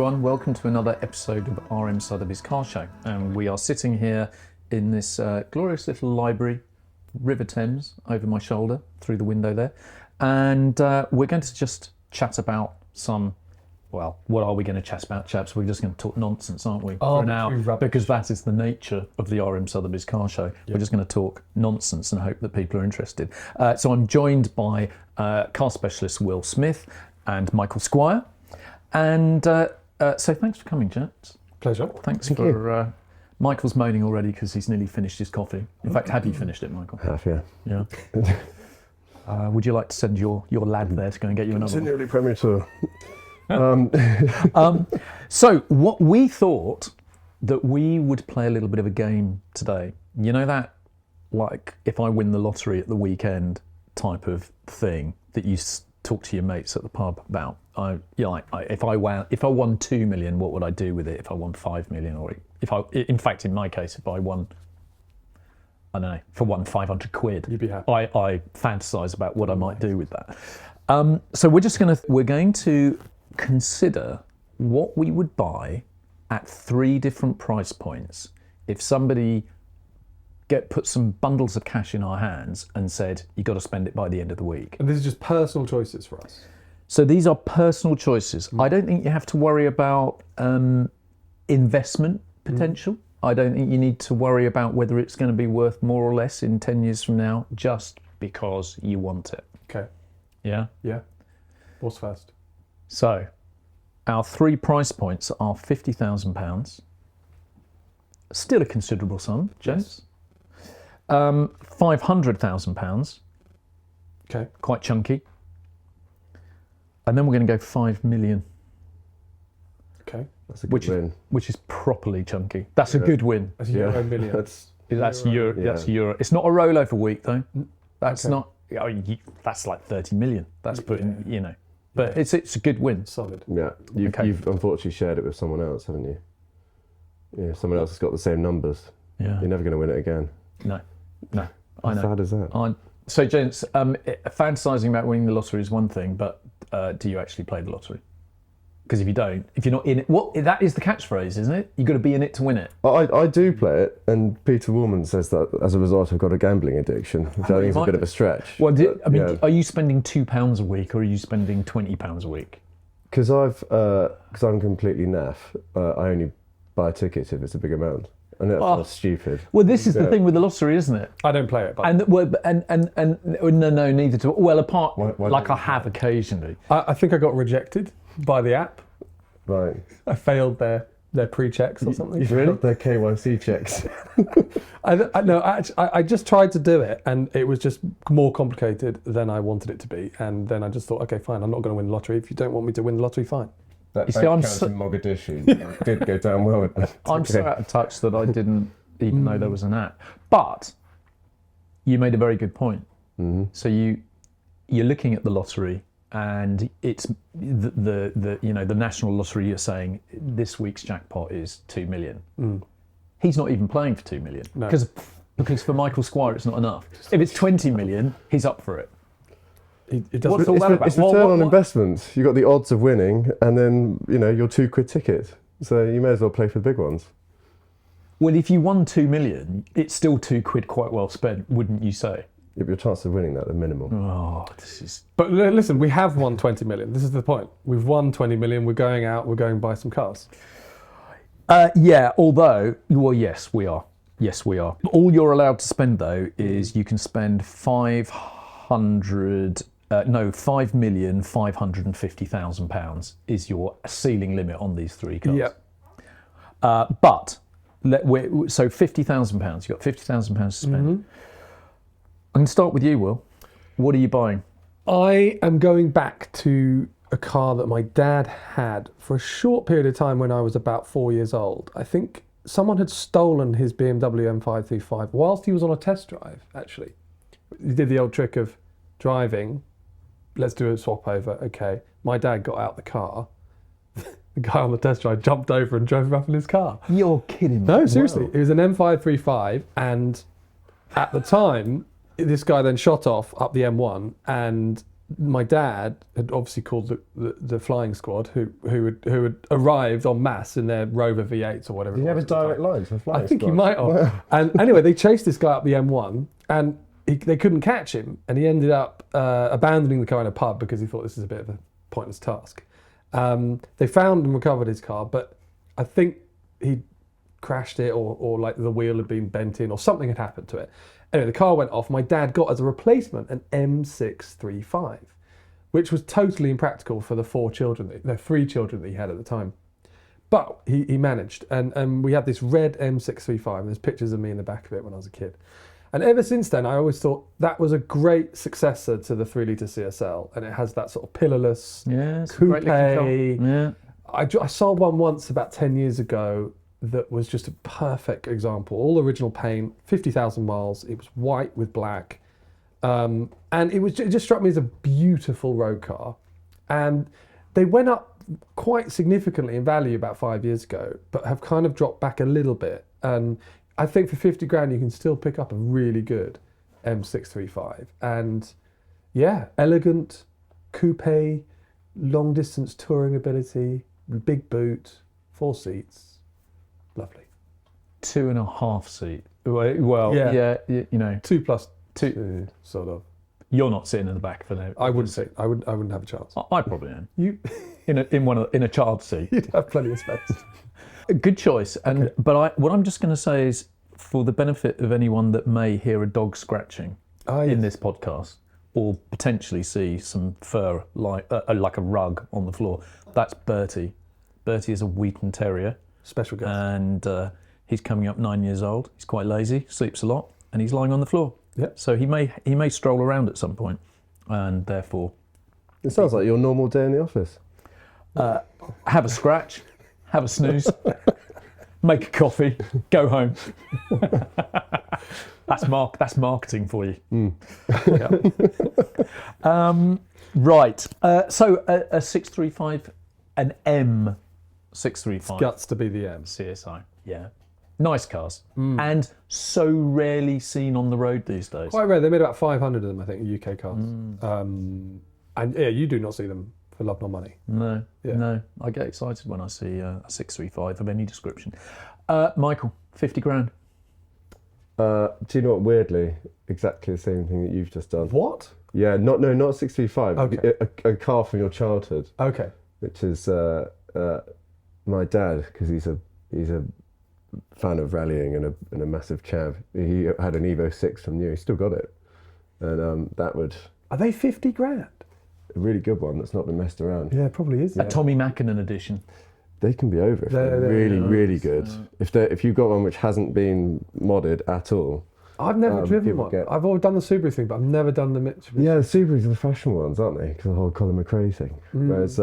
everyone, welcome to another episode of RM Sotheby's Car Show. And we are sitting here in this glorious little library, River Thames, over my shoulder, through the window there. And we're going to just chat about some, well, what are we going to chat about, chaps? We're just going to talk nonsense, aren't we, for now? Because that is the nature of the RM Sotheby's Car Show. Yep. We're just going to talk nonsense and hope that people are interested. So I'm joined by car specialist Will Smith and Michael Squire. And so thanks for coming, chaps. Pleasure. Thanks for... Michael's moaning already because he's nearly finished his coffee. In fact, have you finished it, Michael? Have, yeah. Yeah. Would you like to send your lad there to go and get you another one? Continually premature. So what we thought that we would play a little bit of a game today. You know that, like, if I win the lottery at the weekend type of thing that you talk to your mates at the pub about. If I won 2 million, what would I do with it? If I won 5 million, or in fact, in my case, if I won, I don't know, if I won 500 quid, you'd be happy. I fantasize about what I might do with that. So we're going to consider what we would buy at 3 different price points if somebody put some bundles of cash in our hands and said, you got to spend it by the end of the week. And this is just personal choices for us. So these are personal choices. I don't think you have to worry about investment potential. I don't think you need to worry about whether it's going to be worth more or less in 10 years from now, just because you want it. Okay. Yeah? Yeah. What's first? So, our 3 price points are £50,000. Still a considerable sum, gents. £500,000. Okay. Quite chunky. And then we're going to go 5 million. Okay. That's a good win. Which is properly chunky. That's a good win. That's Euro million. That's Euro. That's Euro. It's not a rollover week though. That's not. That's like 30 million. That's putting, you know. But it's a good win. Solid. Yeah. You've unfortunately shared it with someone else, haven't you? Yeah. Someone else has got the same numbers. Yeah. You're never going to win it again. No. How sad is that? So, gents, fantasising about winning the lottery is one thing, but do you actually play the lottery? Because if you don't, if you're not in it, that is the catchphrase, isn't it? You've got to be in it to win it. I do play it, and Peter Woolman says that as a result I've got a gambling addiction, which I think is a bit of a stretch. Well, are you spending £2 a week, or are you spending £20 a week? Because I'm completely naff. I only buy a ticket if it's a big amount. And that's stupid. Well, this is the thing with the lottery, isn't it? I don't play it. But No, neither do I. Well, apart, like I have occasionally. I think I got rejected by the app. Right. I failed their pre-checks or something. You failed their KYC checks. I just tried to do it, and it was just more complicated than I wanted it to be. And then I just thought, okay, fine, I'm not going to win the lottery. If you don't want me to win the lottery, fine. That bank account in Mogadishu did go down well with that. I'm so out of touch that I didn't even know there was an app. But you made a very good point. Mm-hmm. So you're looking at the lottery, and it's the national lottery. You're saying this week's jackpot is 2 million. He's not even playing for 2 million because for Michael Squire it's not enough. If it's 20 million, he's up for it. It's return on investment. You've got the odds of winning, and then your £2 ticket. So you may as well play for the big ones. Well, if you won 2 million, it's still £2 quite well spent, wouldn't you say? Yeah, but your chance of winning that are minimal. Oh, this is. But listen, we have won 20 million. This is the point. We've won 20 million. We're going out. We're going to buy some cars. Yeah. Although, well, yes, we are. Yes, we are. All you're allowed to spend though is you can spend £5,550,000 is your ceiling limit on these 3 cars. Yep. But so £50,000. You've got £50,000 to spend. Mm-hmm. I'm going to start with you, Will. What are you buying? I am going back to a car that my dad had for a short period of time when I was about 4 years old. I think someone had stolen his BMW M535 whilst he was on a test drive, actually. He did the old trick of driving, let's do a swap over, okay. My dad got out the car, the guy on the test drive jumped over and drove him up in his car. You're kidding me. No, seriously. It was an M535, and at the time, this guy then shot off up the M1 and my dad had obviously called the flying squad who had arrived en masse in their Rover V8s or whatever. Did you have a direct line to the flying I think squad? he might have. And anyway, they chased this guy up the M1 and they couldn't catch him, and he ended up abandoning the car in a pub because he thought this is a bit of a pointless task. They found and recovered his car, but I think he crashed it or like the wheel had been bent in or something had happened to it. Anyway, the car went off. My dad got as a replacement an M635, which was totally impractical for the three children that he had at the time. But he managed, and we had this red M635, and there's pictures of me in the back of it when I was a kid. And ever since then, I always thought that was a great successor to the 3-litre CSL, and it has that sort of pillarless coupe. Yeah. I saw one once about 10 years ago that was just a perfect example. All original paint, 50,000 miles. It was white with black. And it just struck me as a beautiful road car. And they went up quite significantly in value about 5 years ago, but have kind of dropped back a little bit. And I think for 50 grand, you can still pick up a really good M635. And yeah, elegant, coupe, long distance touring ability, big boot, 4 seats. Lovely. 2.5 seat. Well, yeah, you know, 2 plus 2, sort of. You're not sitting in the back for that. I wouldn't say. I wouldn't have a chance. I probably am. You, in a child seat. you'd have plenty of space. Good choice. And but what I'm just going to say is, for the benefit of anyone that may hear a dog scratching in this podcast, or potentially see some fur like a rug on the floor, that's Bertie. Bertie is a Wheaten Terrier. Special guest. And he's coming up 9 years old. He's quite lazy, sleeps a lot, and he's lying on the floor. Yep. So he may stroll around at some point, and therefore It sounds like your normal day in the office. have a scratch, have a snooze, make a coffee, go home. That's marketing for you. Right. So a 635, an M635. Guts to be the M. CSI. Yeah. Nice cars. And so rarely seen on the road these days. Quite rare. They made about 500 of them, I think, UK cars. And yeah, you do not see them for love nor money. No. I get excited when I see a 635 of any description. Michael, 50 grand. Do you know what? Weirdly, exactly the same thing that you've just done. What? Yeah, not 635. Okay. A car from your childhood. Okay. Which is my dad, because he's a fan of rallying and a massive chav. He had an Evo 6 from new. He still got it, and that would Are they 50 grand? a really good one that's not been messed around. Yeah, it probably is. A Tommy Mackinnon edition. They can be over if they're really good. If you've got one which hasn't been modded at all. I've never driven one. I've always done the Subaru thing, but I've never done the Mitsubishi. Yeah, the Subarus are the fashion ones, aren't they? Because of the whole Colin McRae thing. Whereas,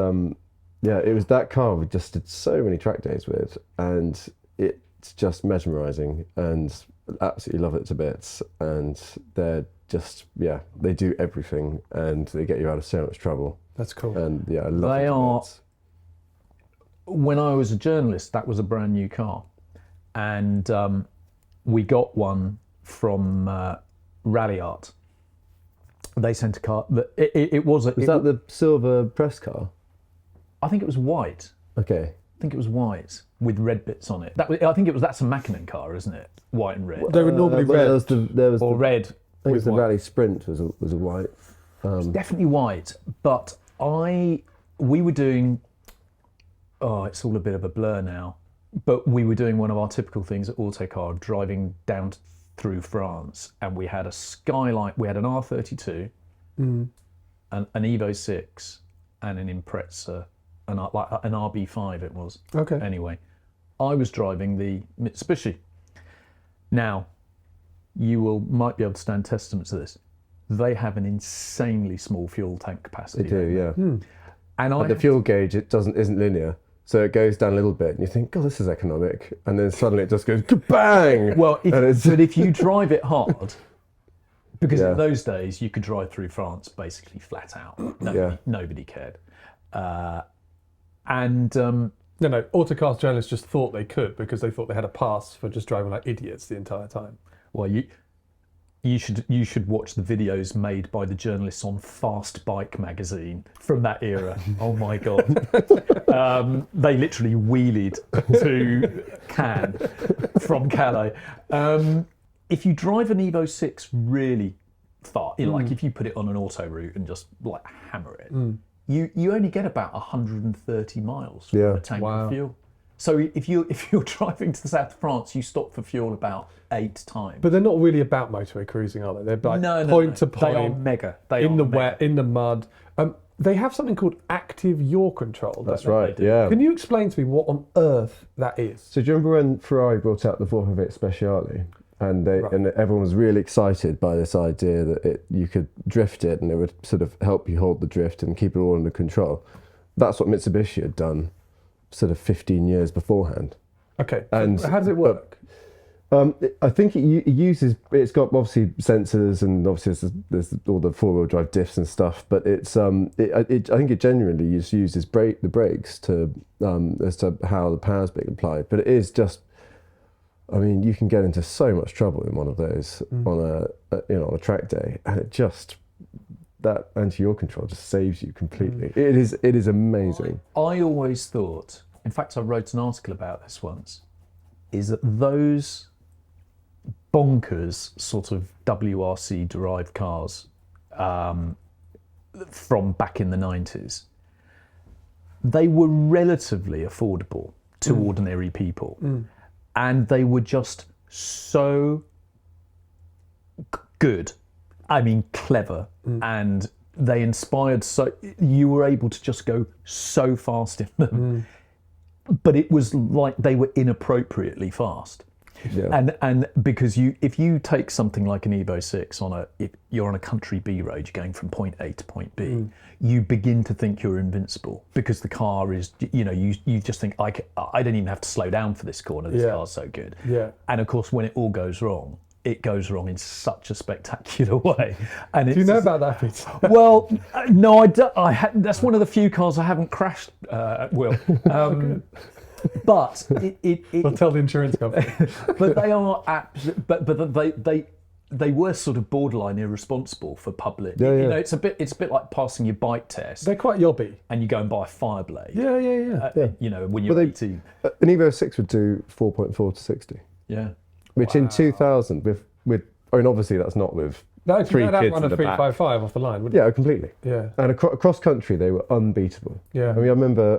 yeah, it was that car we just did so many track days with, and it's just mesmerising, and absolutely love it to bits. And they're just, yeah, they do everything, and they get you out of so much trouble. That's cool. And yeah, I love it. They to are. bits. When I was a journalist, that was a brand new car, and we got one from Rally Art. They sent a car. It was. Was that the silver press car? I think it was white. Okay. I think it was white with red bits on it. That's a Mackinnon car, isn't it? White and red. They were normally red. Or red. I think it was the Rally Sprint was a white. It's definitely white, but we were doing. Oh, it's all a bit of a blur now. But we were doing one of our typical things at Autocar, driving down through France, and we had a Skyline. We had an R32, an Evo 6, and an Impreza, an RB5 it was. Okay. Anyway, I was driving the Mitsubishi. Now, you might be able to stand testament to this. They have an insanely small fuel tank capacity. They do, yeah. And the fuel gauge isn't linear. So it goes down a little bit, and you think, "God, this is economic," and then suddenly it just goes bang. Well, but if you drive it hard, because in those days you could drive through France basically flat out. Nobody cared. No, Autocars journalists just thought they could because they thought they had a pass for just driving like idiots the entire time. Well, You should watch the videos made by the journalists on Fast Bike magazine from that era. Oh my god! They literally wheelied to Cannes from Calais. If you drive an Evo 6 really far, like if you put it on an auto route and just like hammer it, you only get about 130 miles from a tank of fuel. So if you're driving to the south of France, you stop for fuel about 8 times. But they're not really about motorway cruising, are they? They're like point to point. They are mega. Wet, in the mud. They have something called active yaw control. That's right. Yeah. Can you explain to me what on earth that is? So do you remember when Ferrari brought out the Vorhavit Speciale? And and everyone was really excited by this idea that you could drift it and it would sort of help you hold the drift and keep it all under control. That's what Mitsubishi had done sort of 15 years beforehand. Okay, and how does it work? I think it's got obviously sensors and obviously there's all the four-wheel drive diffs and stuff, but I think it genuinely just uses the brakes to as to how the power's being applied. But it is just, I mean, you can get into so much trouble in one of those on a track day, and it just, that anti-yaw control just saves you completely. It is amazing. I always thought, in fact, I wrote an article about this once, is that those bonkers sort of WRC derived cars from back in the 90s, they were relatively affordable to ordinary people. And they were just so good. I mean, clever. And they inspired, so you were able to just go so fast in them. But it was like they were inappropriately fast. Yeah. And because if you take something like an Evo 6 if you're on a country B road, you're going from point A to point B, you begin to think you're invincible because the car is, you just think, I don't even have to slow down for this corner, this car's so good. Yeah. And of course, when it all goes wrong, it goes wrong in such a spectacular way. And do you know about that, Peter? Well, no, I don't. That's one of the few cars I haven't crashed, Will. But we'll tell the insurance company. But they are but they were sort of borderline irresponsible for public. Yeah, yeah. It's a bit like passing your bike test. They're quite yobby. And you go and buy a Fireblade. Yeah. When you're 18. An Evo 6 would do 4.4 to 60. Yeah. Which in 2000 with I mean, obviously that's not with three kids run in a the 355 off the line, wouldn't it? Yeah, completely. Yeah. And across country they were unbeatable. Yeah. I mean, I remember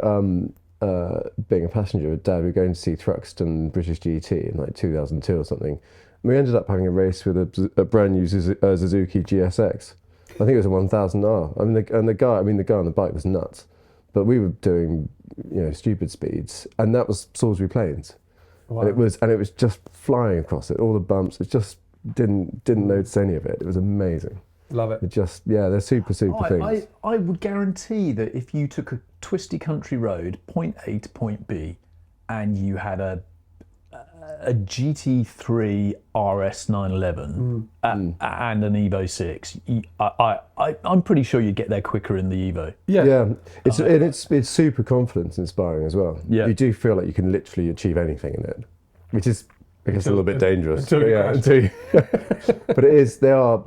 being a passenger with Dad. We were going to see Thruxton British GT in like 2002 or something. And we ended up having a race with a brand new Suzuki GSX. I think it was a 1000R. I mean, the guy on the bike was nuts, but we were doing stupid speeds, and that was Salisbury Plains. Wow. And it was just flying across it, all the bumps. It just didn't notice any of it. It was amazing. Love it. It just, they're super things. I would guarantee that if you took a twisty country road, point A to point B, and you had a GT3 RS 911 and an Evo 6, I'm pretty sure you'd get there quicker in the Evo. Yeah. It's super confidence inspiring as well. Yeah. You do feel like you can literally achieve anything in it, which is, I guess, a little bit dangerous. But it is. They are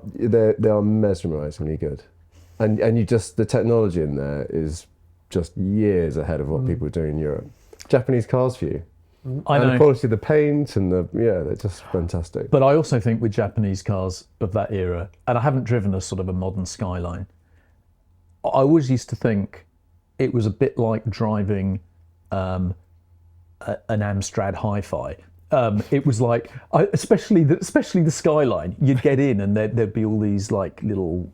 mesmerisingly good, and you just, the technology in there is just years ahead of what people are doing in Europe. Japanese cars for you. I know. And the quality of the paint and they're just fantastic. But I also think with Japanese cars of that era, and I haven't driven a sort of a modern Skyline, I always used to think it was a bit like driving an Amstrad Hi-Fi. It was like, especially the Skyline, you'd get in and there'd be all these like little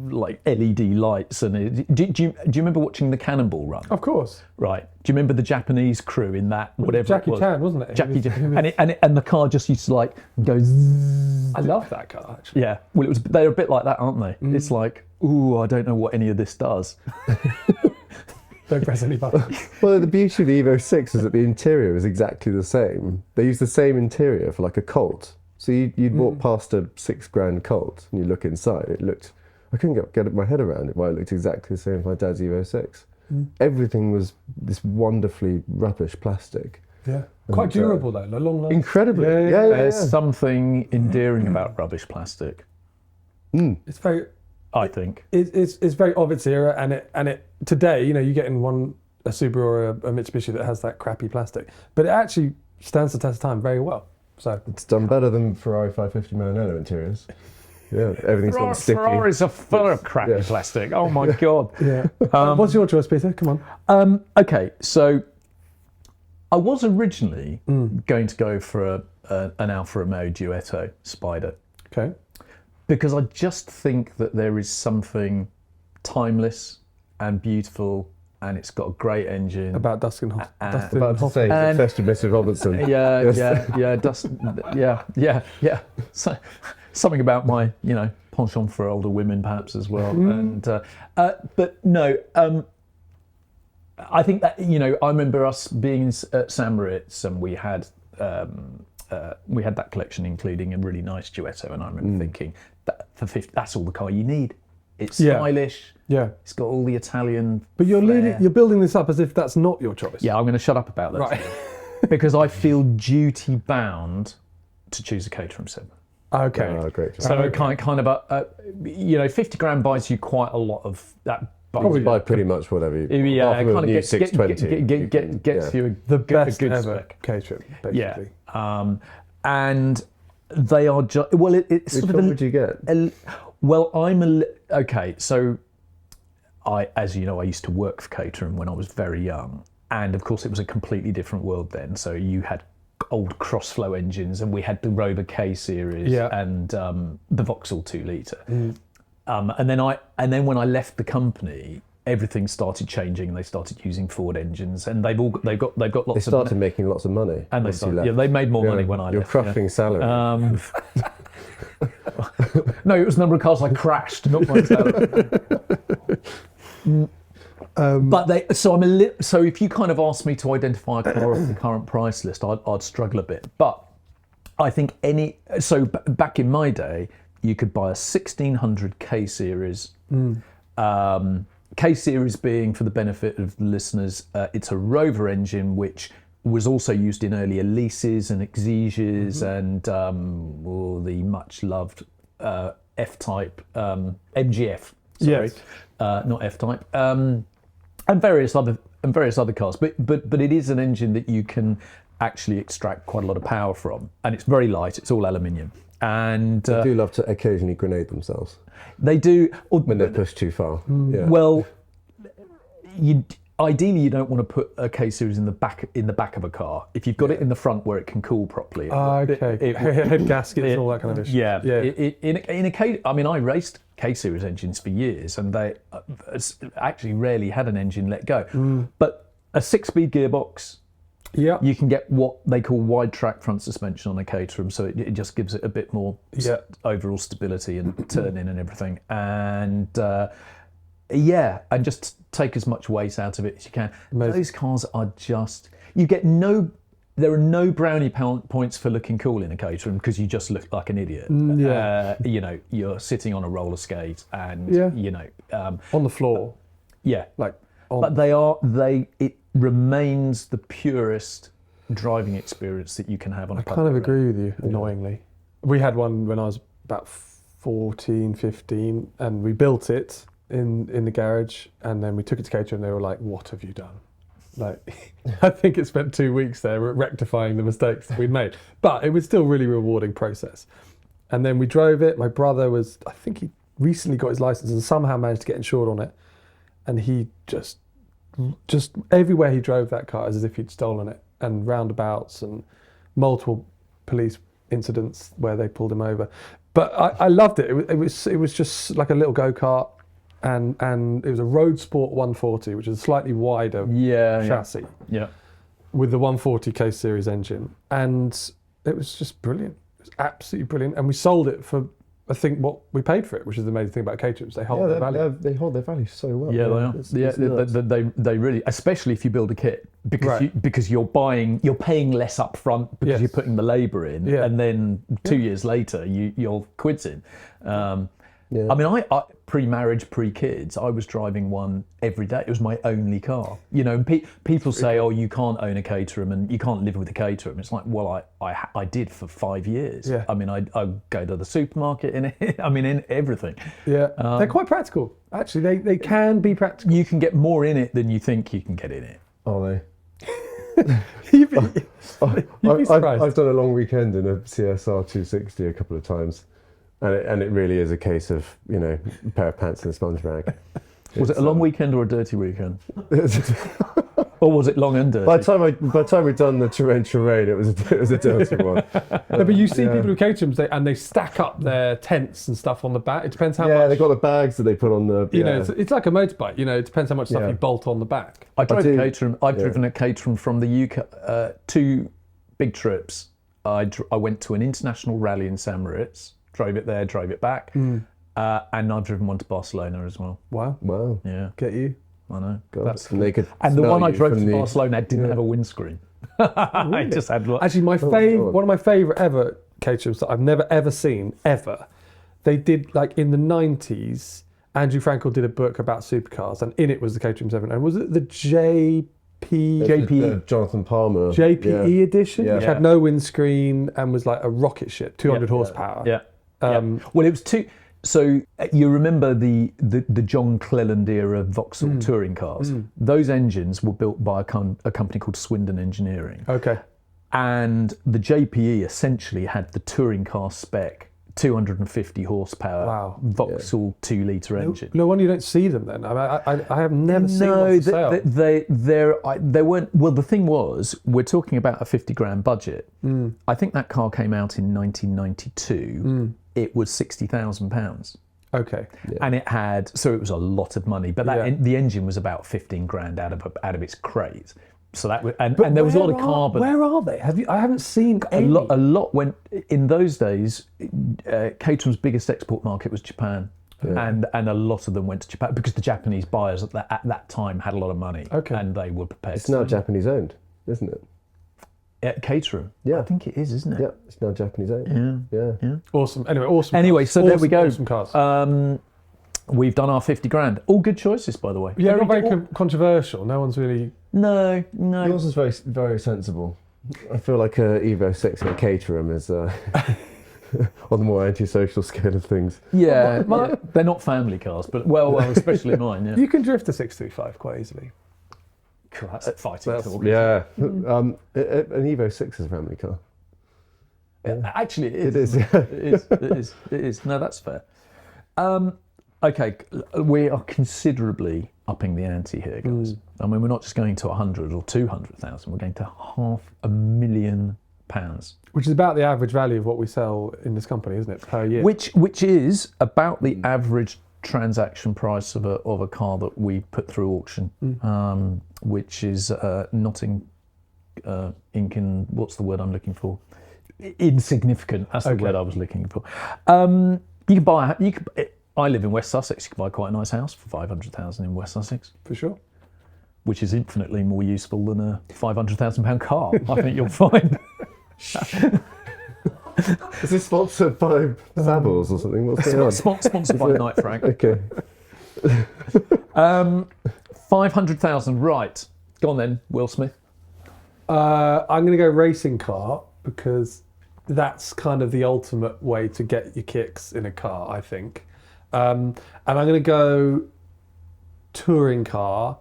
like LED lights, and do you remember watching the Cannonball Run? Of course. Right. Do you remember the Japanese crew in that? Whatever Jackie it was? Chan, wasn't it? Jackie Chan, and the car just used to like go. Zzz. I love that car. Actually. Yeah. Well, they're a bit like that, aren't they? It's like, ooh, I don't know what any of this does. Don't press any buttons. Well, the beauty of the Evo 6 is that the interior is exactly the same. They use the same interior for like a Colt. So you'd walk past a $6,000 Colt and you look inside. It looked, I couldn't get my head around it. Why it looked exactly the same as my dad's Evo 6. Everything was this wonderfully rubbish plastic, Yeah. Quite durable though, long life. Incredibly. Yeah. There's something endearing about rubbish plastic, It's very. I think. It's very of its era, and it today, you get in a Subaru or a Mitsubishi that has that crappy plastic, but it actually stands the test of time very well. So It's done better than Ferrari 550 Maranello interiors. Yeah, everything's gone sticky. Ferraris are full of crappy plastic. Oh my God. yeah. What's your choice, Peter? Come on. Okay, so I was originally going to go for an Alfa Romeo Duetto Spider. Okay. Because I just think that there is something timeless and beautiful, and it's got a great engine. About Dustin Hoffman. About to say, festive Mr. Robertson. Yeah. So, something about my, penchant for older women, perhaps as well. And but no, I think that I remember us being at St Moritz, and we had that collection, including a really nice Duetto, and I remember thinking that for 50, that's all the car you need. It's stylish. Yeah. It's got all the Italian. But you're building this up as if that's not your choice. Yeah, I'm going to shut up about that. Right. Because I feel duty bound to choose a Caterham 7. Okay. Oh, great. So kind of 50 grand buys you quite a lot of that. Probably buy pretty much whatever you Yeah, apart from kind a of new gets 620. gets you The a best good ever spec. Caterham, basically. Yeah. And they are just it's sort of What would you get? Okay. So as you know, I used to work for Caterham when I was very young, and of course it was a completely different world then. So you had old cross-flow engines, and we had the Rover K series and the Vauxhall 2 litre. And then when I left the company, everything started changing, and they started using Ford engines, and they've got lots. They started making lots of money. And they made more money when I left. You're crushing salary. No, it was the number of cars I crashed, not my salary. So if you kind of asked me to identify a car off the current price list, I'd struggle a bit. But I think back in my day, you could buy a 1600 K series. K series being, for the benefit of the listeners, it's a Rover engine which was also used in earlier leases and Exiges and the much loved F-Type MGF. Sorry, Yes. Not F-Type, and various other cars. But it is an engine that you can actually extract quite a lot of power from, and it's very light. It's all aluminium. And They do love to occasionally grenade themselves they do. when they're pushed too far. Yeah. Well, ideally you don't want to put a K series in the back of a car. If you've got it in the front where it can cool properly. Okay. Head gaskets and all that kind of issue. Yeah. In a K, I mean, I raced K series engines for years, and they actually rarely had an engine let go. But a 6-speed gearbox. Yeah. You can get what they call wide track front suspension on a Caterham, so it just gives it a bit more overall stability and turning and everything. And and just take as much weight out of it as you can. Amazing. Those cars are just, there are no brownie points for looking cool in a Caterham because you just look like an idiot. You're sitting on a roller skate and on the floor. But it remains the purest driving experience that you can have on a I kind of agree with you, annoyingly. We had one when I was about 14, 15, and we built it in the garage, and then we took it to Caterham, and they were like, "What have you done?" Like, I think it spent 2 weeks there rectifying the mistakes that we'd made. But it was still a really rewarding process. And then we drove it. My brother I think he recently got his license and somehow managed to get insured on it. And he just everywhere he drove that car as if he'd stolen it, and roundabouts and multiple police incidents where they pulled him over. But I loved it. It was just like a little go-kart, and it was a Road Sport 140, which is a slightly wider chassis. Yeah. With the 140 K series engine, and it was just brilliant. It was absolutely brilliant, and we sold it for, I think, what we paid for it, which is the amazing thing about Caterhams. They hold their value. They hold their value so well. Yeah, they are. They really, especially if you build a kit, because you're paying less up front because you're putting the labour in, and then 2 years later you're quitting. Yeah. I mean, I pre-marriage, pre-kids, I was driving one every day. It was my only car. You know, people say, "Oh, you can't own a Caterham and you can't live with a Caterham." It's like, well, I did for 5 years. Yeah. I mean, I go to the supermarket in it. I mean, in everything. Yeah, they're quite practical. Actually, they can be practical. You can get more in it than you think you can get in it. Are they? You'd be surprised. I've done a long weekend in a CSR 260 a couple of times, and it really is a case of, you know, a pair of pants and a sponge bag. Was it a long weekend or a dirty weekend? Or was it long and dirty? By the time we'd done the torrential rain, it was a dirty one. No, but you see people who Caterhams, and they stack up their tents and stuff on the back. It depends how much. Yeah, they've got the bags that they put on the. You know, it's like a motorbike. You know, it depends how much stuff you bolt on the back. I drove a Caterham. I've driven a Caterham from the UK. 2 big trips. I went to an international rally in St Moritz. Drove it there, drove it back, and I've driven one to Barcelona as well. Wow. Yeah, Get you. I know. God. And they could And the smell one I you drove from to Barcelona didn't have a windscreen. I just had Actually, one of my favourite ever Caterhams that I've never ever seen ever. They did, like, in the 90s. Andrew Frankel did a book about supercars, and in it was the Caterham 7. And was it the JPE the Jonathan Palmer edition, which had no windscreen and was like a rocket ship, 200 horsepower. Yeah. Well, it was two. So you remember the John Cleland era Vauxhall touring cars? Those engines were built by a company called Swindon Engineering. Okay. And the JPE essentially had the touring car spec, 250 horsepower Vauxhall 2-litre engine. No wonder you don't see them then. I have never seen one for sale. They weren't. Well, the thing was, we're talking about a 50 grand budget. I think that car came out in 1992. It was £60,000. Okay. And it had, so it was a lot of money, but the engine was about 15 grand out of its crate. So that was, and there was a lot of carbon. Where are they? I haven't seen any. A lot went in those days. Caterham's biggest export market was Japan, and a lot of them went to Japan because the Japanese buyers at that time had a lot of money, and they were prepared. It's now Japanese owned, isn't it? Caterham. Yeah, I think it is, isn't it? Yeah, it's now Japanese owned. Yeah. Awesome. Awesome. Anyway, so there we go. Awesome cars. We've done our 50 grand. All good choices, by the way. Yeah, not very controversial. No one's really. No. Yours is very, very sensible. I feel like a Evo 6 and a Caterham is on the more antisocial scale of things. Yeah, they're not family cars, but well, especially mine. Yeah. You can drift a 635 quite easily. Cool, that's fighting. Yeah. An Evo 6 is a family car. Actually, it is. It is. No, that's fair. Okay, we are considerably upping the ante here, guys. I mean, we're not just going to 100 or 200,000. We're going to £500,000. Which is about the average value of what we sell in this company, isn't it, per year? Which is about the average transaction price of a car that we put through auction, which is not what's the word I'm looking for? Insignificant. That's the word I was looking for. You can buy. I live in West Sussex. You can buy quite a nice house for 500,000 in West Sussex. For sure. Which is infinitely more useful than a £500,000 car. I think you'll find. Is this sponsored by Savills or something? What's going on? Sponsored by Knight Frank. Okay. 500,000. Right. Go on then, Will Smith. I'm going to go racing car because that's kind of the ultimate way to get your kicks in a car, I think. And I'm going to go touring car,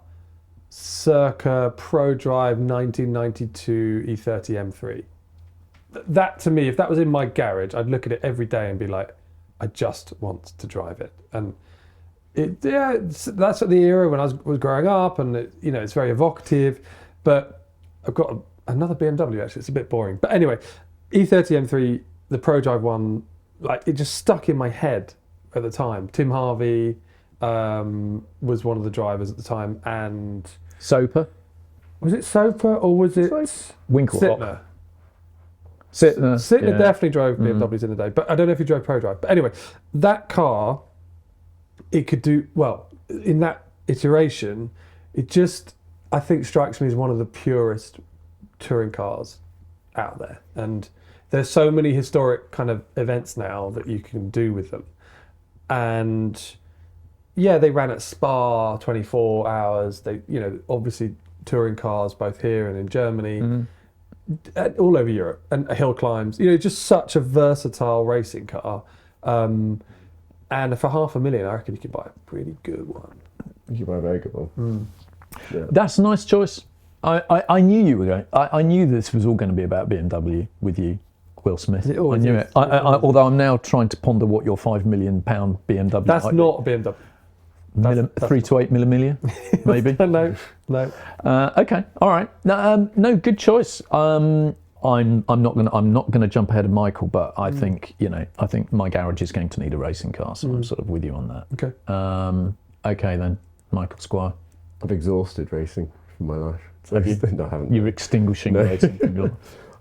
circa Pro Drive 1992 E30 M3. That, to me, if that was in my garage, I'd look at it every day and be like, I just want to drive it. And that's at the era when I was growing up, and it's very evocative. But I've got another BMW, actually. It's a bit boring. But anyway, E30 M3, the Pro Drive one, like, it just stuck in my head at the time. Tim Harvey was one of the drivers at the time, and Soper. Was it Soper or was it Winkelhock? Sittner definitely drove BMWs in the day, but I don't know if he drove Pro Drive. But anyway, that car, it could do well in that iteration. It just, I think, strikes me as one of the purest touring cars out there, and there's so many historic kind of events now that you can do with them. and yeah, they ran at Spa 24 hours. They, obviously touring cars both here and in Germany, all over Europe, and hill climbs. Just such a versatile racing car. And for $500,000, I reckon you could buy a pretty good one. You could buy a very good one. Yeah. That's a nice choice. I knew you were going. I knew this was all going to be about BMW with you, Will Smith. It always I knew is. it. Although I'm now trying to ponder what your £5 million BMW. That's might not a BMW. be. 3 to 8 millimeter, maybe. No. Okay, all right. No, good choice. I'm not gonna jump ahead of Michael, but I think I think my garage is going to need a racing car, so I'm sort of with you on that. Okay. Okay then, Michael Squire. I've exhausted racing from my life. Have you? No, I haven't. You're extinguishing racing from your.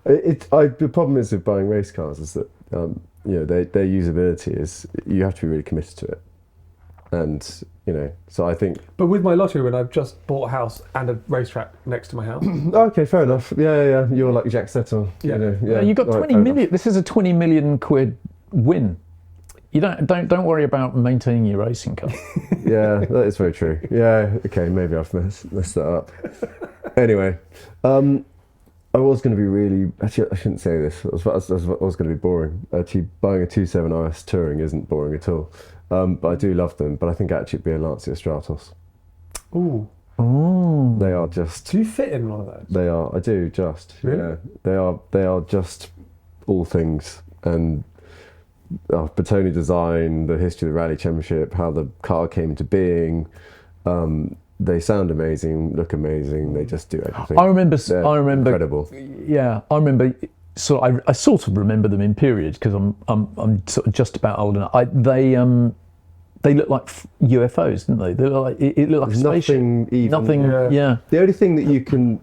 The problem is with buying race cars is that their usability is, you have to be really committed to it, and so I think. But with my lottery win, I've just bought a house and a racetrack next to my house. Okay, fair enough. Yeah. You're like Jack Settle. Yeah. You got All right, 20 fair million. enough. This is a 20 million quid win. You don't worry about maintaining your racing car. Yeah, that is very true. Yeah, okay, maybe I've messed that up. Anyway, I was going to be really. Actually, I shouldn't say this. I was going to be boring. Actually, buying a 2.7 RS Touring isn't boring at all. But I do love them. But I think actually it'd be a Lancia Stratos. Ooh. Oh. They are just. Do you fit in one of those? They are. I do just. Really? Yeah. They are just all things. And Bertoni design, the history of the Rally Championship, how the car came into being. They sound amazing, look amazing. They just do everything. I remember. Incredible. Yeah, I remember. So I sort of remember them in periods because I'm sort of just about old enough. They look like UFOs, didn't they? They look like it looked like a spaceship. Nothing even. Nothing. Yeah. The only thing that you can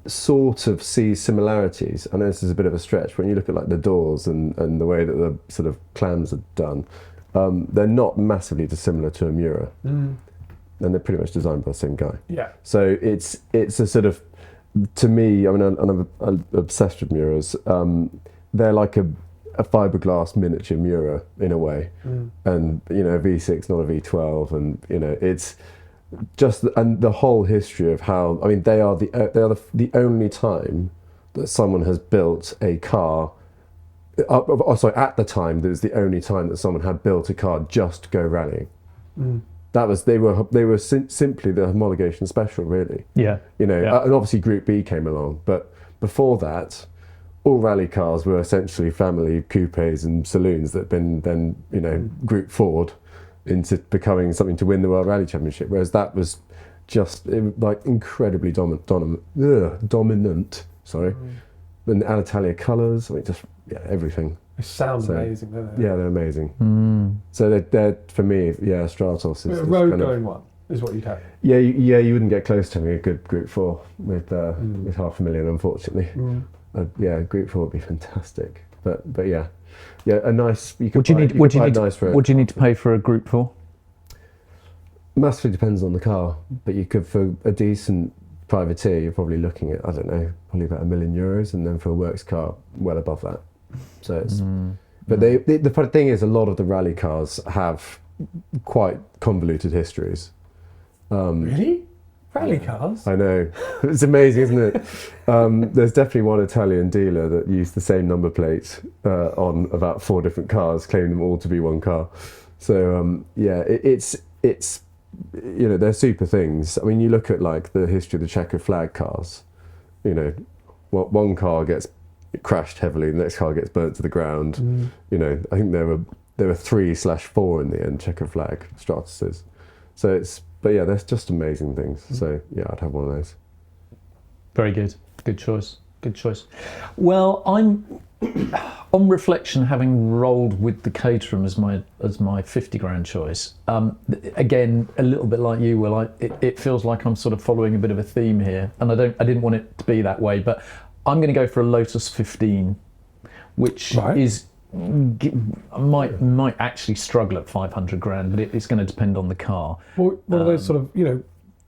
sort of see similarities, I know this is a bit of a stretch, when you look at like the doors and the way that the sort of clams are done, they're not massively dissimilar to a Miura. And they're pretty much designed by the same guy. Yeah. So it's a sort of, to me, I mean, I'm obsessed with Miuras. They're like a fiberglass miniature Miura in a way, and a V6, not a V12, and it's just, and the whole history of how, I mean, they are the only time that someone has built a car. At the time, that was the only time that someone had built a car just to go rallying. That was, they were simply the homologation special, really. Yeah. And obviously Group B came along, but before that, all rally cars were essentially family coupes and saloons that had been then Group Ford into becoming something to win the World Rally Championship. Whereas that was just like incredibly dominant. Sorry, and the Alitalia colours, I mean, just everything. It sounds amazing, doesn't it? Yeah, they're amazing. So they're for me, Stratos is A road kind of, going one is what you'd have. Yeah, you wouldn't get close to having a good Group 4 with $500,000, unfortunately. Group 4 would be fantastic. But yeah, a nice. You could What do you need to pay for a Group 4? Massively depends on the car, but you could, for a decent privateer, you're probably looking at, I don't know, probably about €1 million, and then for a works car, well above that. So it's. But the thing is, a lot of the rally cars have quite convoluted histories. Really? Rally cars? I know. It's amazing, isn't it? There's definitely one Italian dealer that used the same number plate on about 4 different cars, claiming them all to be one car. So it's they're super things. I mean, you look at like the history of the checkered flag cars. One car gets crashed heavily, the next car gets burnt to the ground. I think there were 3/4 in the end, checkered flag Stratuses. So it's. But yeah, that's just amazing things. So yeah, I'd have one of those. Very good. Good choice. Good choice. Well, I'm on reflection, having rolled with the Caterham as my $50,000 choice. Again, a little bit like you, Will. It feels like I'm sort of following a bit of a theme here, and I didn't want it to be that way. But I'm going to go for a Lotus 15, which is. Might actually struggle at $500,000, but it's going to depend on the car. One of those sort of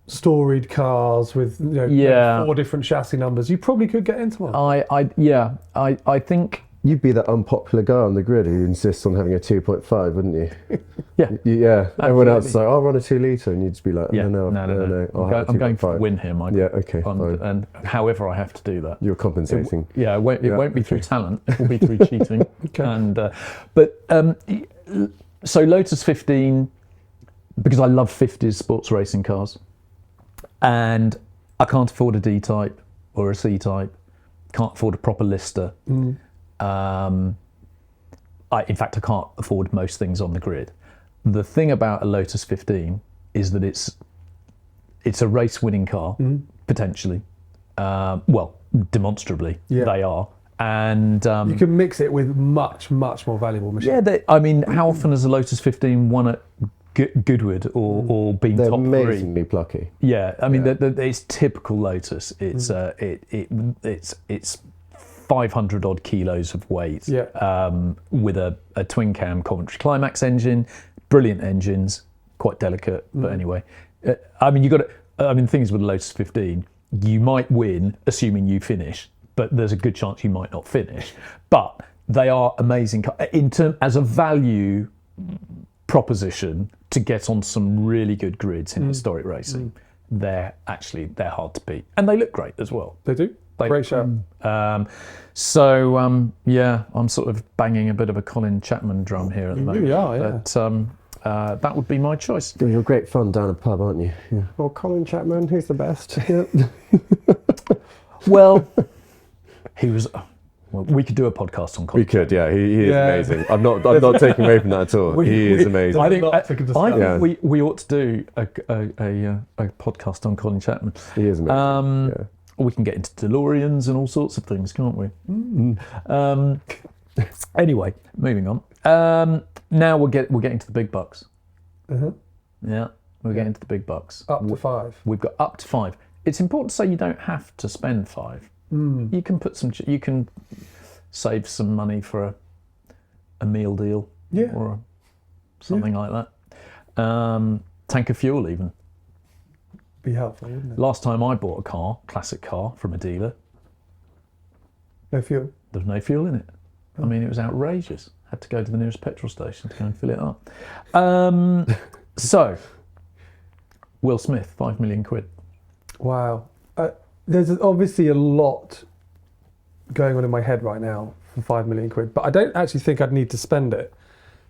storied cars with 4 different chassis numbers. You probably could get into one. I think you'd be that unpopular guy on the grid who insists on having a 2.5, wouldn't you? Yeah. Yeah. Everyone else is Absolutely. like, I'll run a 2 litre, and you'd just be like, Yeah. no. I'm going for the win here, Michael. Yeah. Okay. Fine. And however I have to do that. You're compensating. It won't be through talent. It will be through cheating. Okay. And so Lotus 15, because I love 50s sports racing cars, and I can't afford a D-type or a C-type. Can't afford a proper Lister. In fact, I can't afford most things on the grid. The thing about a Lotus 15 is that it's a race-winning car, potentially. Demonstrably, they are. And You can mix it with much, much more valuable machines. how often has a Lotus 15 won at Goodwood or been They're top 3? amazingly plucky. Yeah, it's typical Lotus. It's it's 500 odd kilos of weight. With a twin cam Coventry Climax engine, brilliant engines, quite delicate, but anyway. The thing is with the Lotus 15, you might win assuming you finish, but there's a good chance you might not finish. But they are amazing as a value proposition to get on some really good grids in historic racing. They're hard to beat, and they look great as well. They do. Great show. I'm sort of banging a bit of a Colin Chapman drum here at the moment. really are, yeah. But that would be my choice. You're great fun down a pub, aren't you? Yeah. Well, Colin Chapman, who's the best? Yeah. Well, he was. Well, we could do a podcast on Colin. We could, yeah. He is Yeah. amazing. I'm not taking away from that at all. He is amazing. I think Yeah. we ought to do a podcast on Colin Chapman. He is amazing. Yeah. We can get into DeLoreans and all sorts of things, can't we? Anyway, moving on. Now we're getting to the big bucks. Yeah, we're getting to the big bucks. Up to 5. We've got up to 5. It's important to say you don't have to spend 5. You can you can save some money for a meal deal, or something like that. Tank of fuel even. Be helpful, wouldn't it? Last time I bought a classic car from a dealer, No fuel. there was no fuel in it. I mean, it was outrageous. Had to go to the nearest petrol station to go and fill it up. So, Will Smith, 5 million quid. Wow. There's obviously a lot going on in my head right now for 5 million quid, but I don't actually think I'd need to spend it,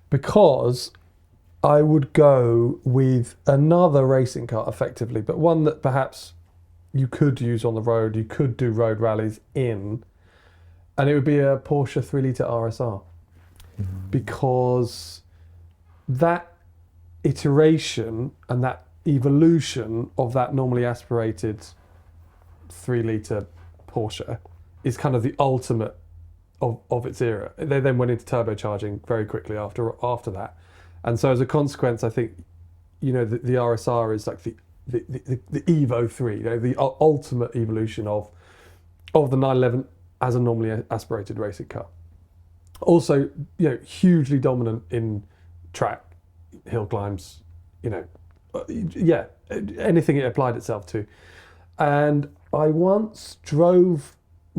because I would go with another racing car effectively, but one that perhaps you could use on the road, you could do road rallies in, and it would be a Porsche 3 litre RSR. Because that iteration and that evolution of that normally aspirated 3 litre Porsche is kind of the ultimate of its era. They then went into turbocharging very quickly after that. And so as a consequence, I think, the RSR is like the Evo 3, the ultimate evolution of the 911 as a normally aspirated racing car. Also, hugely dominant in track, hill climbs, anything it applied itself to. And I once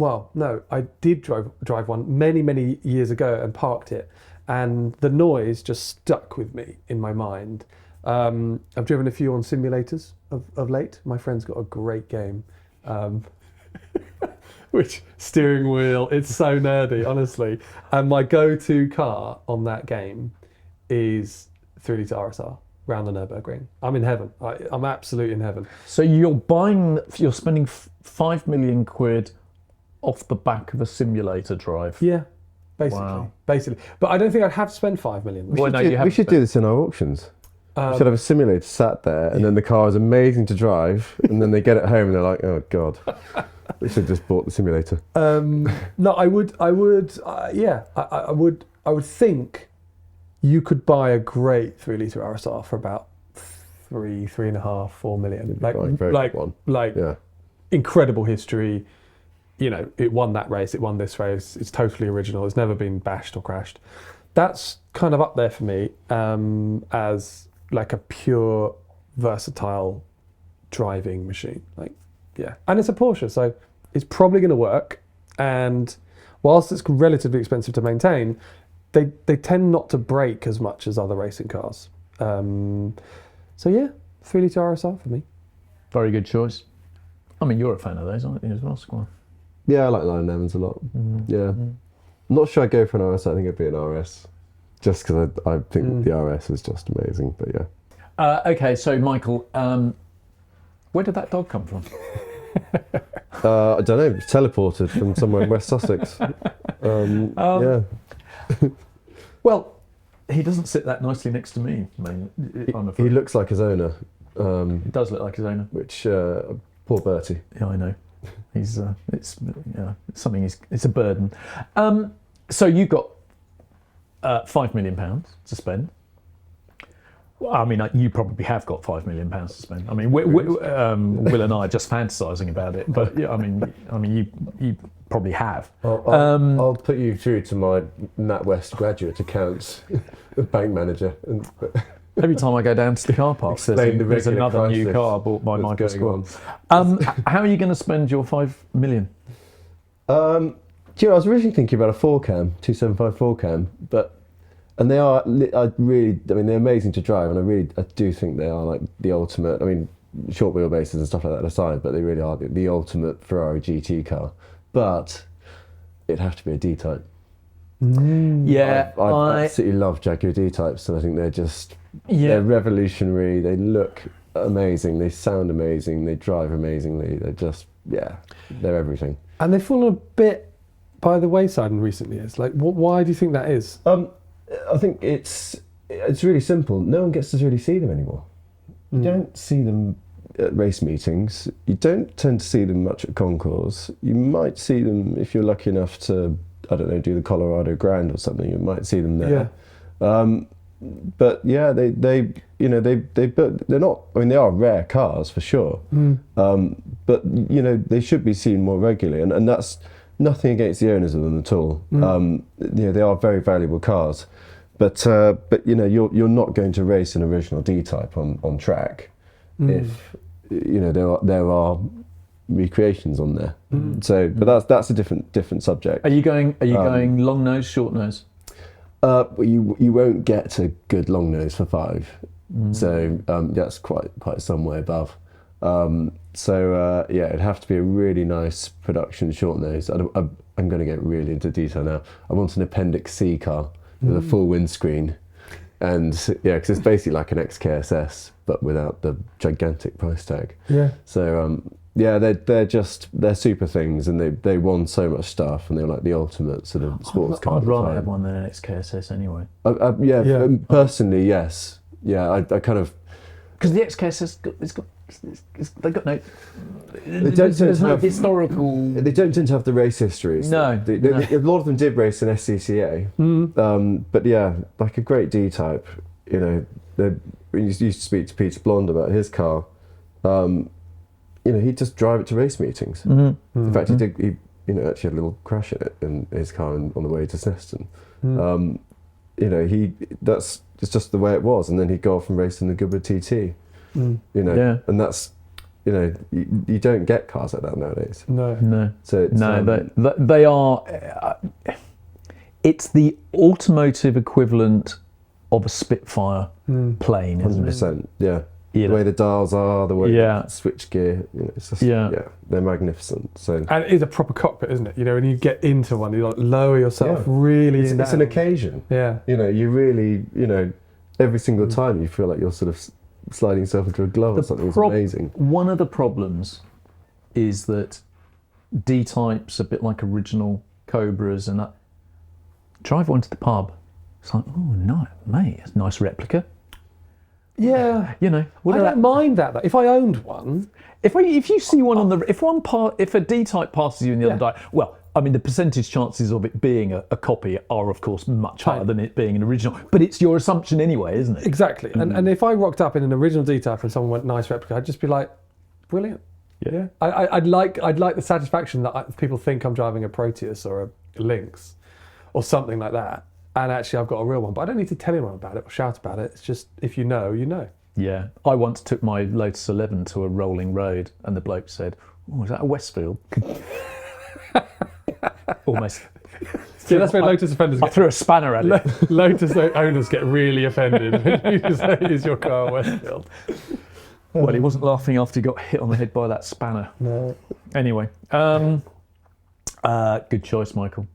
I did drive one many, many years ago and parked it. And the noise just stuck with me in my mind. I've driven a few on simulators of late. My friend's got a great game. Which steering wheel, it's so nerdy, honestly. And my go-to car on that game is 3 litre RSR round the Nürburgring. I'm in heaven. I'm absolutely in heaven. So you're spending 5 million quid off the back of a simulator drive. Yeah, basically. Wow. Basically. But I don't think I'd have to spend 5 million. We should do this in our auctions. We should have a simulator sat there, and then the car is amazing to drive, and then they get it home and they're like, oh God. We should have just bought the simulator. No, I would think you could buy a great 3 litre RSR for about 3.5, 4 million. Incredible history. It won that race, it won this race. It's totally original. It's never been bashed or crashed. That's kind of up there for me as like a pure, versatile driving machine. And it's a Porsche, so it's probably going to work. And whilst it's relatively expensive to maintain, they tend not to break as much as other racing cars. So yeah, 3-litre RSR for me. Very good choice. I mean, you're a fan of those, aren't you, as well, Squire? Yeah, I like 911s a lot. Yeah. I'm not sure I'd go for an RS. I think it'd be an RS. Just because I think the RS is just amazing, but yeah. Okay, so Michael, where did that dog come from? I don't know, teleported from somewhere in West Sussex. Yeah. Well, he doesn't sit that nicely next to me, I'm afraid. He looks like his owner. He does look like his owner. Which, poor Bertie. Yeah, I know. He's it's something. It's a burden. So you've got £5 million to spend. Well, I mean, you probably have got £5 million to spend. I mean, Will and I are just fantasising about it, but yeah, I mean, you probably have. I'll put you through to my NatWest graduate accounts bank manager. Every time I go down to the car park, there's another new car bought by Michael Squire. How are you going to spend your £5 million? Do you know, I was originally thinking about a 4-cam, 275 4-cam, and they are, they're amazing to drive, and I do think they are like the ultimate, I mean, short wheelbases and stuff like that aside, but they really are the ultimate Ferrari GT car. But it'd have to be a D-type. Yeah, I absolutely love Jaguar D-types, and I think they're revolutionary, they look amazing, they sound amazing, they drive amazingly, they're just, they're everything. And they've fallen a bit by the wayside in recent years. Like, why do you think that is? I think it's really simple. No one gets to really see them anymore. You don't see them at race meetings. You don't tend to see them much at concours. You might see them if you're lucky enough to, I don't know, do the Colorado Grand or something. You might see them there. Yeah. But yeah, they're not. I mean, they are rare cars for sure. But you know, they should be seen more regularly, and that's nothing against the owners of them at all. They are very valuable cars, but you know, you're not going to race an original D-type on track if you know there are recreations on there. So, but that's a different subject. Are you going going long nose, short nose? You won't get a good long nose for 5, so that's quite some way above. It'd have to be a really nice production short nose. I'm going to get really into detail now. I want an Appendix C car with a full windscreen, and because it's basically like an XKSS but without the gigantic price tag. Yeah. So they're super things, and they won so much stuff, and they're like the ultimate sort of sports car. I'd rather have one than an XKSS anyway. Personally, yes. Yeah, I kind of, because the XKSS they've got no. There's no historical. They don't tend to have the race histories. No, a lot of them did race in SCCA, but yeah, like a great D-type. You know, we used to speak to Peter Blonde about his car. You know, he'd just drive it to race meetings. In fact, he actually had a little crash in it in his car on the way to Sneston. You know, it's just the way it was, and then he'd go off and race in the Goodwood TT. You know, and that's, you know, you don't get cars like that nowadays. No. So it's, they are. It's the automotive equivalent of a Spitfire plane, isn't it? 100%. Yeah. The way the dials are, the way the switch gear, you know, it's just, they're magnificent. So, and it is a proper cockpit, isn't it? You know, when you get into one, you like lower yourself really. It's an occasion. Yeah. You know, you really, you know, every single time you feel like you're sort of sliding yourself into a glove or something. It's amazing. One of the problems is that D-types, a bit like original Cobras, and that, drive one to the pub. It's like, oh no, mate, it's a nice replica. Yeah, you know, I don't mind that. If I owned one, if you see one on the, if a D-type passes you in the other day, well, I mean, the percentage chances of it being a copy are, of course, much higher than it being an original. But it's your assumption anyway, isn't it? Exactly. And if I rocked up in an original D-type and someone went nice replica, I'd just be like, brilliant. Yeah. I'd like the satisfaction that people think I'm driving a Proteus or a Lynx or something like that. And actually, I've got a real one, but I don't need to tell anyone about it or shout about it. It's just, if you know, you know. Yeah. I once took my Lotus 11 to a rolling road, and the bloke said, "Oh, is that a Westfield?" almost. See, that's where Lotus offenders I get. threw a spanner at it. Lotus owners get really offended when you say is your car Westfield. Well, he wasn't laughing after he got hit on the head by that spanner. No. Anyway, good choice, Michael.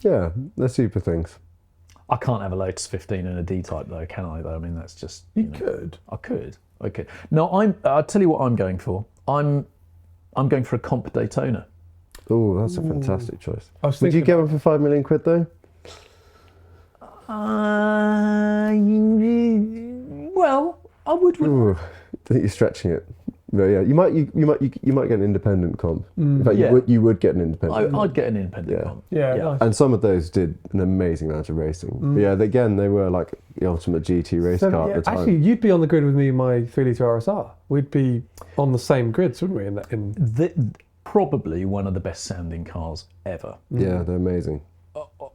Yeah, they're super things. I can't have a Lotus 15 and a D-Type though, can I? Though I mean, that's just You could. I could. No, I'll tell you what I'm going for. I'm going for a Comp Daytona. Oh, that's a fantastic choice. I was Would you thinking get one for £5 million though? Well, I would. Ooh, I think you're stretching it. But yeah, you might get an independent comp. In fact, Yeah. you would get an independent. I'd get an independent Yeah. Comp. Yeah, nice. And some of those did an amazing amount of racing. But yeah, again, they were like the ultimate GT race So, car yeah, at the time. actually, you'd be on the grid with me in my 3-litre RSR. We'd be on the same grids, wouldn't we? Probably one of the best sounding cars ever. Yeah, they're amazing.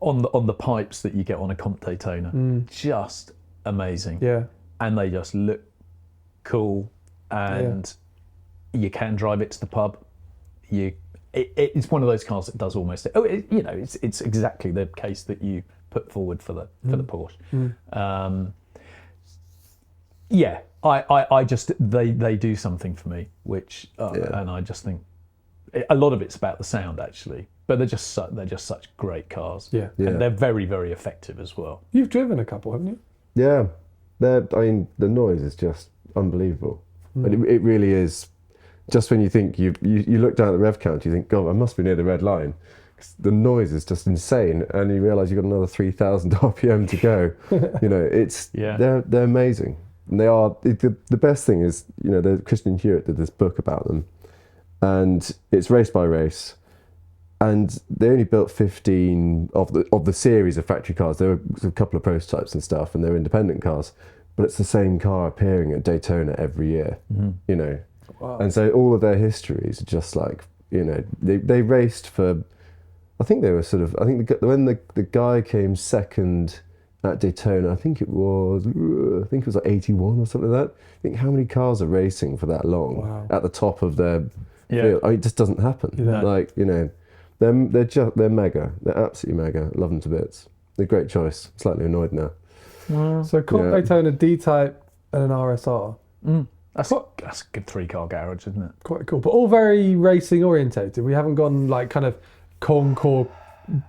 On the pipes that you get on a Comp Daytona, just amazing. Yeah. And they just look cool, and you can drive it to the pub. It's one of those cars that does almost. It's exactly the case that you put forward for the Porsche. I just they do something for me, which and I just think a lot of it's about the sound actually, but they're just such great cars. Yeah. And they're very, very effective as well. You've driven a couple, haven't you? Yeah, the noise is just unbelievable. And it really is. Just when you think you look down at the rev count, you think, God, I must be near the red line. 'Cause the noise is just insane, and you realise you've got another 3,000 RPM to go. They're amazing. And they are the best thing is the Christian Hewitt did this book about them, and it's race by race. And they only built 15 of the series of factory cars. There were a couple of prototypes and stuff, and they're independent cars. But it's the same car appearing at Daytona every year, Wow. And so all of their histories are just like, they raced for, I think they were when the guy came second at Daytona, I think it was like 81 or something like that. I think how many cars are racing for that long at the top of their field? It just doesn't happen. Yeah. Like, they're mega. They're absolutely mega. Love them to bits. They're a great choice. Slightly annoyed now. So Comp Daytona, D-Type, and an RSR. That's a good 3-car garage, isn't it? Quite cool, but all very racing orientated. We haven't gone like kind of Concours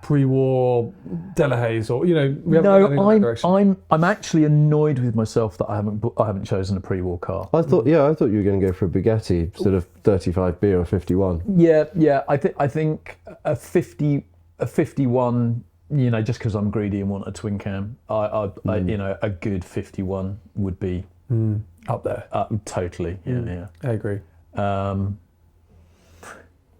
pre-war Delahaye's, or we haven't gone in that direction. I'm actually annoyed with myself that I haven't chosen a pre-war car. I thought you were going to go for a Bugatti, sort of 35B or 51. Yeah. I think a 51. Just because I'm greedy and want a twin cam, a good 51 would be Up there. Totally. Yeah. I agree.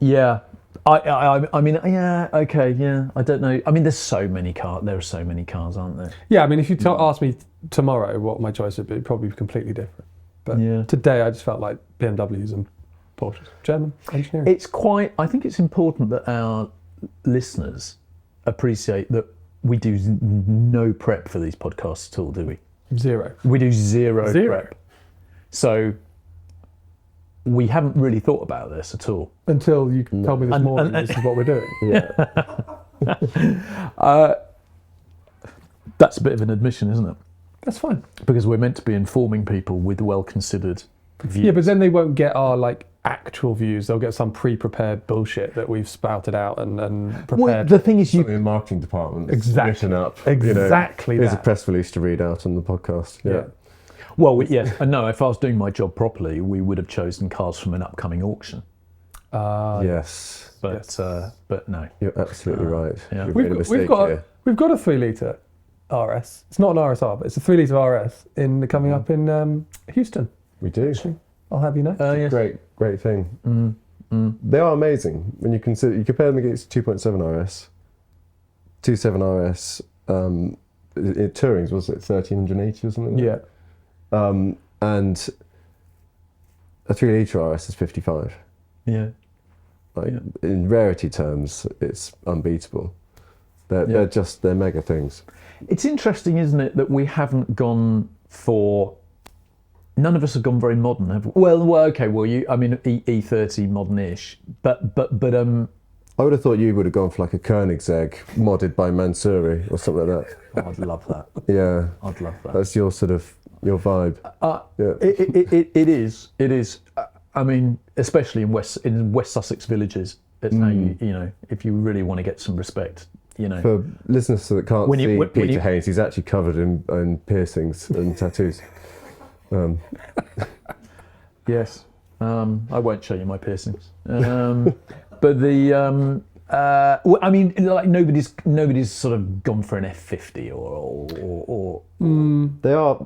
Yeah. I mean, yeah, okay, yeah. I don't know. I mean, there's so many cars. There are so many cars, aren't there? Yeah, I mean, if you ask me tomorrow what my choice would be, it'd probably be completely different. But today I just felt like BMWs and Porsches. German engineering. I think it's important that our listeners appreciate that we do no prep for these podcasts at all, do we? Zero. We do zero prep. So we haven't really thought about this at all. Until you told me this morning this is what we're doing. Yeah. That's a bit of an admission, isn't it? That's fine. Because we're meant to be informing people with well-considered views. Yeah, but then they won't get our actual views. They'll get some pre-prepared bullshit that we've spouted out and prepared. Well, the thing is, In the marketing department, Exactly. written up. Exactly Here's a that. press release to read out on the podcast. Yeah. well, yes, and no. If I was doing my job properly, we would have chosen cars from an upcoming auction. Yes. But no. You're absolutely right. yeah. You've made a mistake here. We've got a 3-litre RS. It's not an RSR, but it's a 3-litre RS coming up in Houston. We do. I'll have you know. Yes. Great thing. They are amazing when you compare them against 2.7 RS, 2.7 RS. Touring's was it 1380 or something? Yeah. And a 3-litre RS is 55. Yeah. In rarity terms, it's unbeatable. They're mega things. It's interesting, isn't it, that we haven't gone for. None of us have gone very modern, have we? Well, okay. Well, E30 modern-ish, but I I would have thought you would have gone for like a Koenigsegg modded by Mansouri or something like that. Oh, I'd love that. Yeah, I'd love that. that's your sort of your vibe. Yeah. It is. It is. I mean, especially in West Sussex villages, it's how you know, if you really want to get some respect, you know. For listeners that can't When you- see when Peter you- Haynes, he's actually covered in piercings and tattoos. Yes. I won't show you my piercings. But the well, I mean, like nobody's sort of gone for an F50 or They are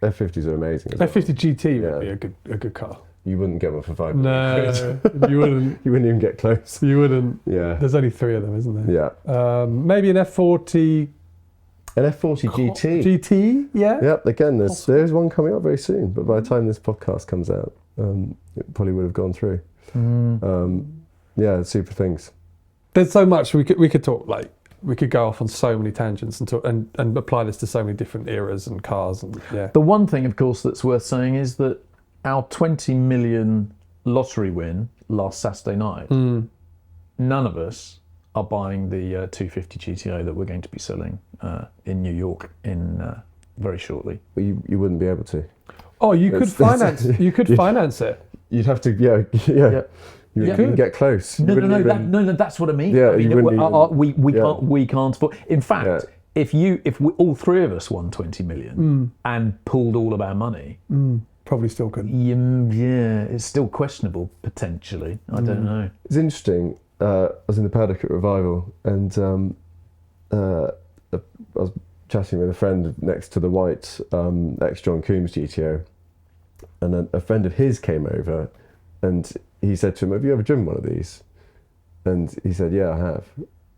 F50s are amazing. As well. F50 GT Yeah. would be a good car. You wouldn't get one for 5 No, you wouldn't. You wouldn't even get close. You wouldn't. Yeah. There's only 3 of them, isn't there? Yeah. Maybe an F40 An F40 GT. GT, yeah. Yep. Again, there's one coming up very soon, but by the time this podcast comes out, it probably would have gone through. Yeah, super things. There's so much we could talk, like we could go off on so many tangents and talk and apply this to so many different eras and cars and yeah. The one thing, of course, that's worth saying is that our 20 million lottery win last Saturday night, none of us are buying the 250 GTO that we're going to be selling in New York in very shortly. But you wouldn't be able to. Oh, you could finance. You could finance it. You'd have to. Yeah. You Yeah. wouldn't get close. You No, wouldn't even- no, that's what I mean. Yeah, I mean, you wouldn't even- we can't afford. In fact, if we, all 3 of us won 20 million and pooled all of our money, Probably still could. yeah, it's still questionable potentially. I don't know. It's interesting. I was in the paddock at Revival, and I was chatting with a friend next to the white ex-John Coombs GTO, and a friend of his came over, and he said to him, "Have you ever driven one of these?" And he said, "Yeah, I have."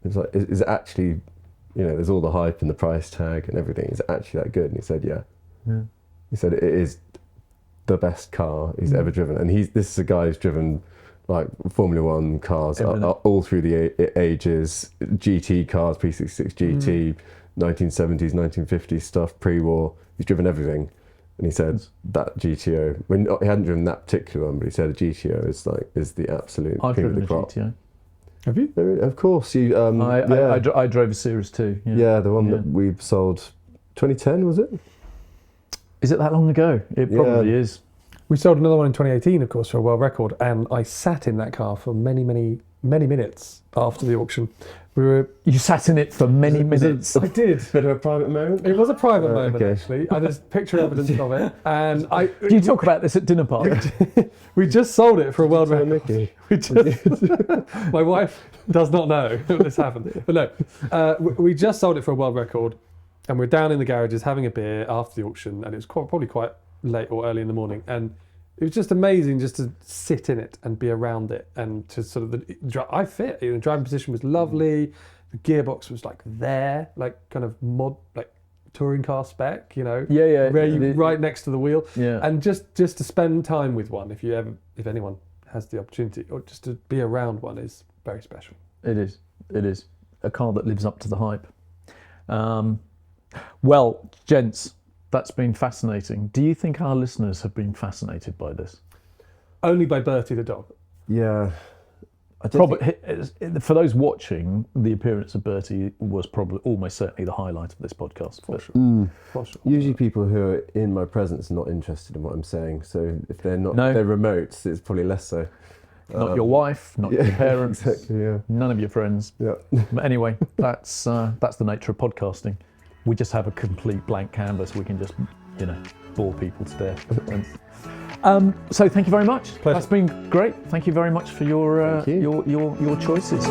It's like, is it actually, there's all the hype and the price tag and everything. Is it actually that good? And he said, "Yeah." He said it is the best car he's ever driven, and this is a guy who's driven like Formula One cars all through the ages, GT cars, P66 GT, 1970s, 1950s stuff, pre-war. He's driven everything, and he said that GTO. He hadn't driven that particular one, but he said a GTO is the absolute I've cream of driven the a crop. GTO. Have you? Of course, you. I drove a Series 2. Yeah, the one that we sold, 2010 was it? Is it that long ago? It probably is. We sold another one in 2018, of course, for a world record, and I sat in that car for many, many, many minutes after the auction. You sat in it for many minutes. I did. Bit of a private moment. It was a private moment, okay. actually. There's picture evidence of it, and Do you talk about this at dinner parties? we just sold it for a world record. Mickey. My wife does not know this happened, but no, we just sold it for a world record, and we're down in the garages having a beer after the auction, and it was probably quite late or early in the morning, and it was just amazing just to sit in it and be around it and to sort of the driving position was lovely, the gearbox was like there, like kind of like touring car spec, Yeah. right next to the wheel, Yeah. and just to spend time with one, if anyone has the opportunity, or just to be around one, is very special. It is a car that lives up to the hype. Well, gents, that's been fascinating. Do you think our listeners have been fascinated by this? Only by Bertie the dog. Yeah. For those watching, the appearance of Bertie was probably almost certainly the highlight of this podcast. For sure. Usually people who are in my presence are not interested in what I'm saying, so if they're not, No. they're remote, it's probably less so. Not your wife, not your parents, Exactly, yeah. none of your friends. Yeah. But anyway, that's the nature of podcasting. We just have a complete blank canvas. We can just, bore people to death. So thank you very much. Pleasure. That's been great. Thank you very much for your Thank you. your choices.